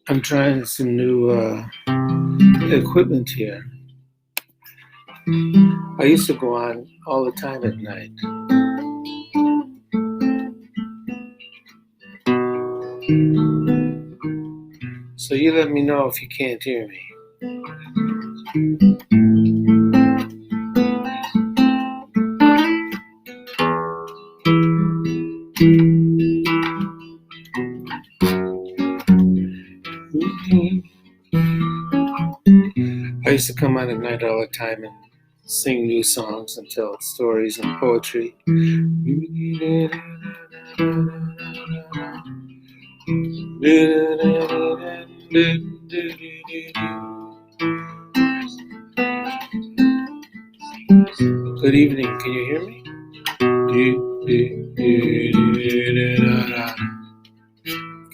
I'm trying some new equipment here. I used to go on all the time at night. So you let me know if you can't hear me. I used to come on at night all the time and sing new songs and tell stories and poetry. Good evening, can you hear me?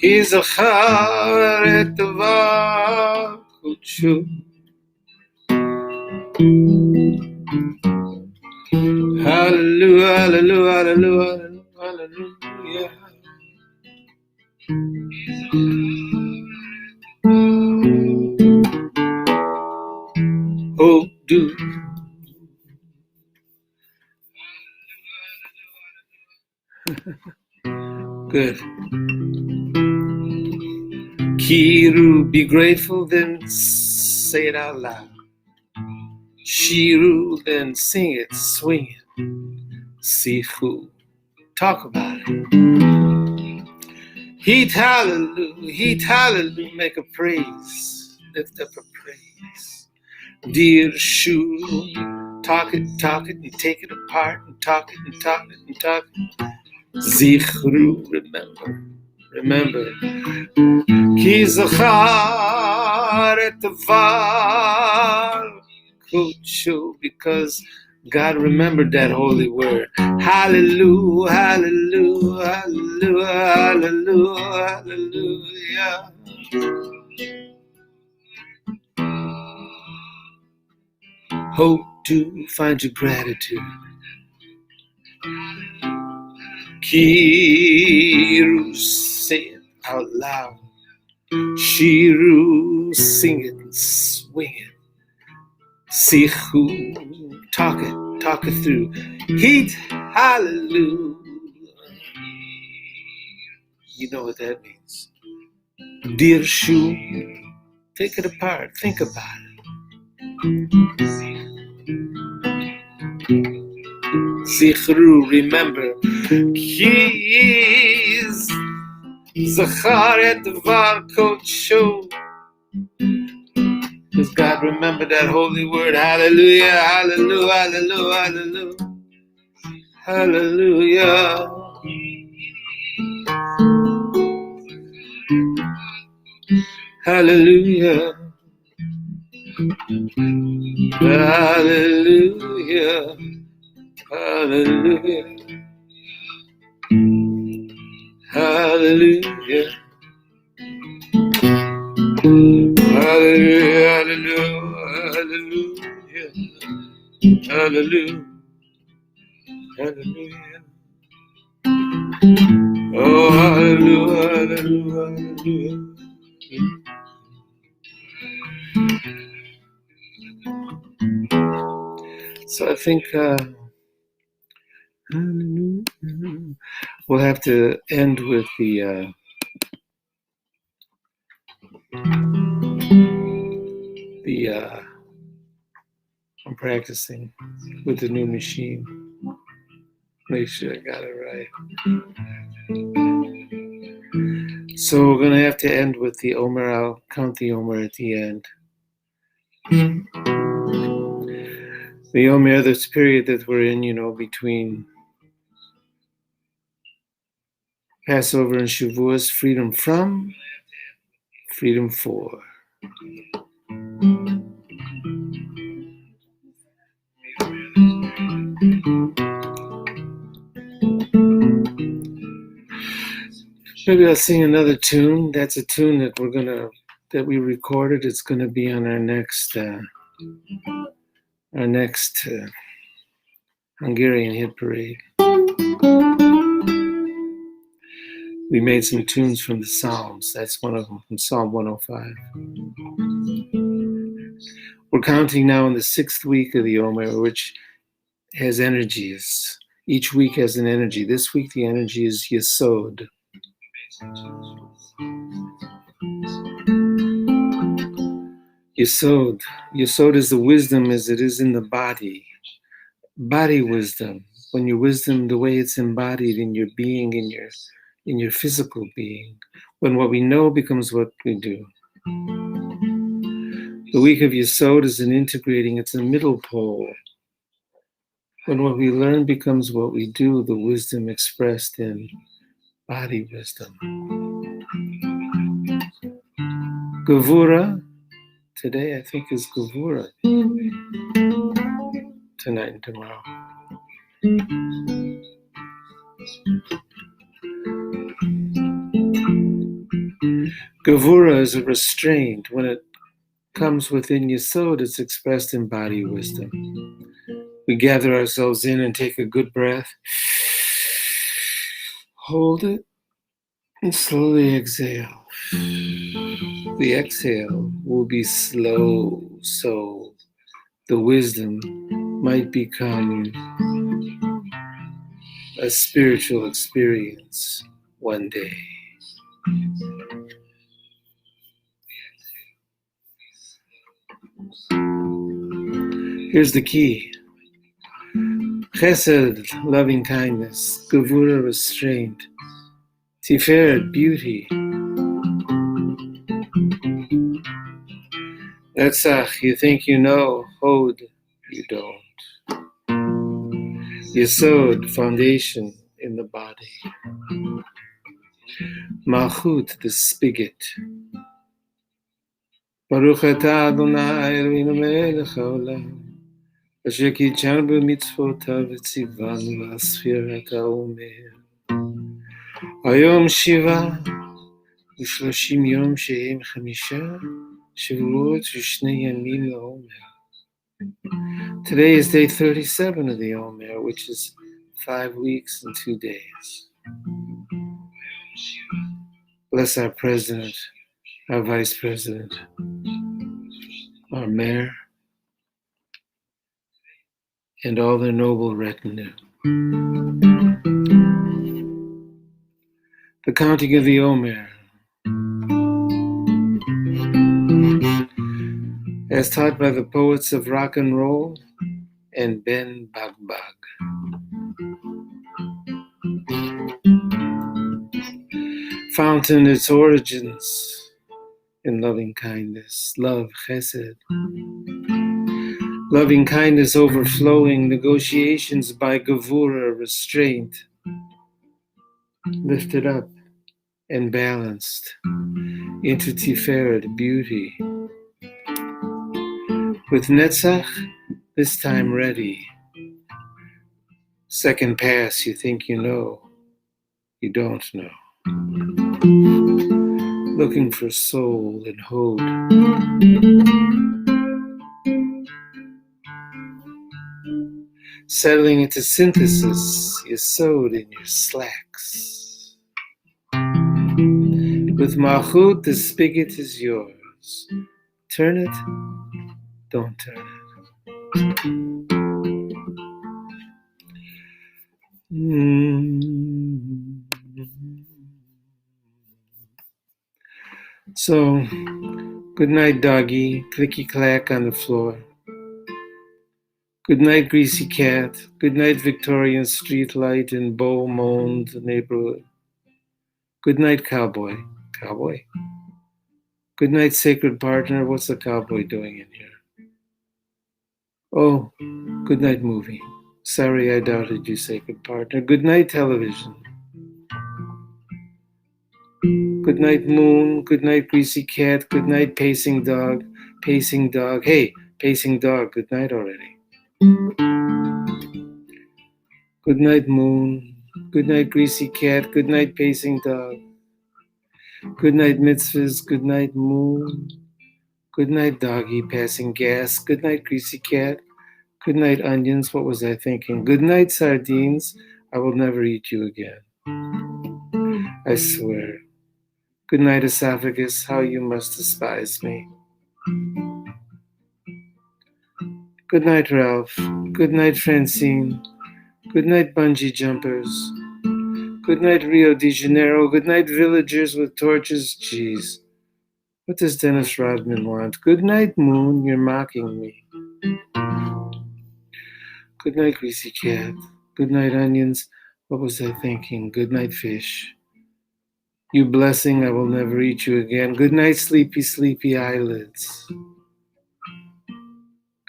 כי זכר את דבר קודשו Hallelujah, hallelujah, hallelujah, hallelujah. Oh, do. Good. Kiru, be grateful, then say it out loud. Shiru, then sing it, swing it. Sihu, talk about it. Heat hallelujah, make a praise, lift up a praise. Dear Shu, talk it, and take it apart, and talk it, and talk it, and talk it. Zichru, remember. Ki zachar et var kodshu, because God remembered that holy word. Hallelujah, hallelujah, hallelujah, hallelujah. Hope to find your gratitude. Kiru, say it out loud. Shiru, sing it and swing it. Sihu, talk it through. Heat, hallelujah. You know what that means. Dear Shu, take it apart, think about it. Zichru, remember. Kiz Zachar et var kodshu, because God remembered that holy word. Hallelujah, hallelujah, hallelujah, hallelujah, hallelujah, hallelujah, hallelujah, hallelujah, hallelujah. Hallelujah, hallelujah, hallelujah, hallelujah. Oh, hallelujah, hallelujah, hallelujah. So I think we'll have to end with the I'm practicing with the new machine. Make sure I got it right. So we're going to have to end with the Omer. I'll count the Omer at the end. The Omer, this period that we're in, between Passover and Shavuos, freedom from, freedom for. Maybe I'll sing another tune. That's a tune that we recorded. It's gonna be on our next Hungarian hit parade. We made some tunes from the Psalms. That's one of them, from Psalm 105. We're counting now in the 6th week of the Omer, which has energies. Each week has an energy. This week the energy is Yesod. Yesod. Yesod is the wisdom as it is in the body. Body wisdom. When your wisdom, the way it's embodied in your being, in your physical being. When what we know becomes what we do. The week of Yesod is an integrating, it's a middle pole. When what we learn becomes what we do, the wisdom expressed in body wisdom. Gevura, today I think is Gevura. Tonight and tomorrow. Gevura is a restraint. When it comes within Yesod, it's expressed in body wisdom. We gather ourselves in and take a good breath. Hold it and slowly exhale. The exhale will be slow, so the wisdom might become a spiritual experience one day. Here's the key. Chesed, loving kindness. Gevura, restraint. Tiferet, beauty. Netzach, you think you know. Hod, you don't. Yesod, foundation in the body. Malchut, the spigot. Baruch atah Adonai Eloheinu melech haolam. Asher קידשנו במצוותיו וציוונו להספירת העומר. היום 7 ו30 יום שהם 5 שבועות ו2 ימים לעומר. Today is day 37 of the Omer, which is 5 weeks and 2 days. Bless our president, our vice president, our mayor, and all their noble retinue. The counting of the Omer. As taught by the poets of rock and roll and Ben Bagbag. Fountain its origins in loving kindness, love, chesed. Loving kindness overflowing, negotiations by gevura, restraint, lifted up and balanced into tiferet, beauty. With Netzach, this time ready. Second pass, you think you know, you don't know. Looking for soul and Hod. Settling into synthesis, Yesod in your slacks. With Malchut, the spigot is yours. Turn it, don't turn it. So, good night, doggy. Clicky clack on the floor. Good night, greasy cat. Good night, Victorian street light in Beaumont neighborhood. Good night, cowboy. Cowboy? Good night, sacred partner. What's the cowboy doing in here? Oh, good night, movie. Sorry, I doubted you, sacred partner. Good night, television. Good night, moon. Good night, greasy cat. Good night, pacing dog. Pacing dog. Hey, pacing dog. Good night already. Good night, moon. Good night, greasy cat. Good night, pacing dog. Good night, mitzvahs. Good night, moon. Good night, doggy, passing gas. Good night, greasy cat. Good night, onions. What was I thinking? Good night, sardines. I will never eat you again. I swear. Good night, esophagus. How you must despise me. Good night, Ralph. Good night, Francine. Good night, bungee jumpers. Good night, Rio de Janeiro. Good night, villagers with torches. Jeez. What does Dennis Rodman want? Good night, moon. You're mocking me. Good night, greasy cat. Good night, onions. What was I thinking? Good night, fish. You blessing, I will never eat you again. Good night, sleepy, sleepy eyelids.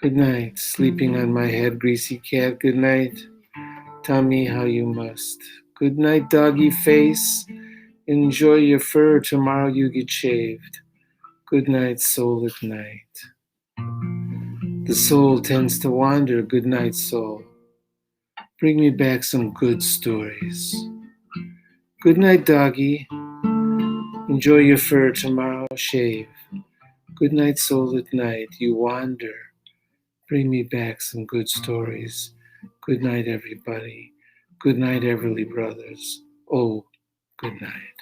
Good night, sleeping on my head, greasy cat. Good night, tummy, how you must. Good night, doggy face. Enjoy your fur, tomorrow you get shaved. Good night, soul at night. The soul tends to wander. Good night, soul. Bring me back some good stories. Good night, doggy. Enjoy your fur, tomorrow shave. Good night, soul at night. You wander. Bring me back some good stories. Good night, everybody. Good night, Everly Brothers. Oh, good night.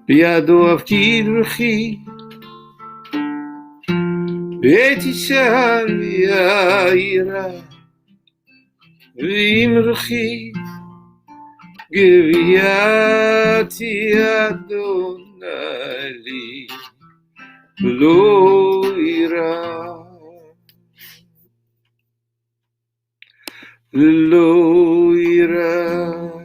בידו אבקיד רוחי, הייתי שם יאירה, ועם רוחי גביעתי אדוני לי, ולא יירא. ולא יירא.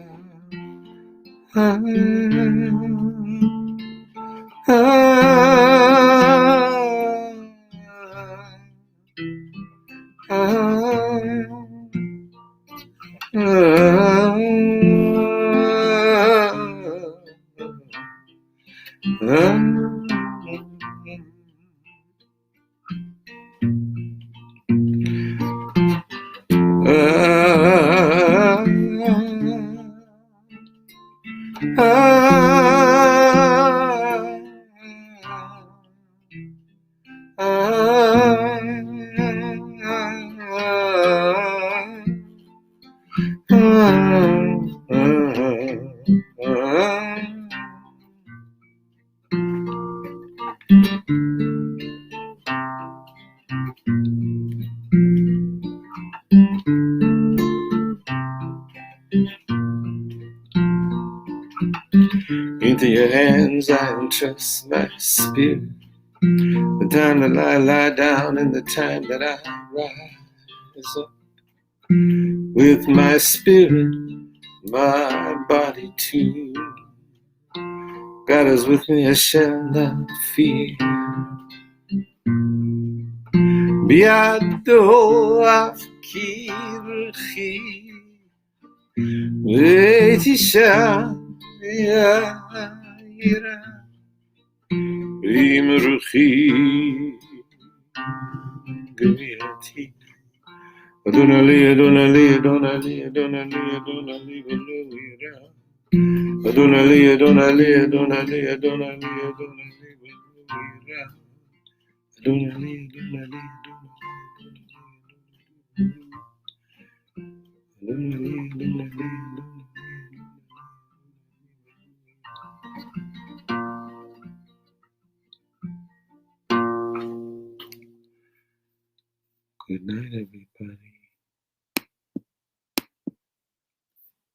Into your hands I entrust my spirit. The time that I lie down and the time that I rise up. With my spirit, my body too. God is with me, I shall not fear. בידו אבקירכי, והייתי שם יאירה, ועם רוחי גביעתי. אדוני לי, אדוני לי, אדוני לי, אדוני לי, אדוני לי, ולא יירא. אדוני לי, אדוני לי, אדוני לי, אדוני לי, אדוני לי, ולא יירא. אדוני לי, אדוני לי, אדוני לי, אדוני לי. Good night, everybody.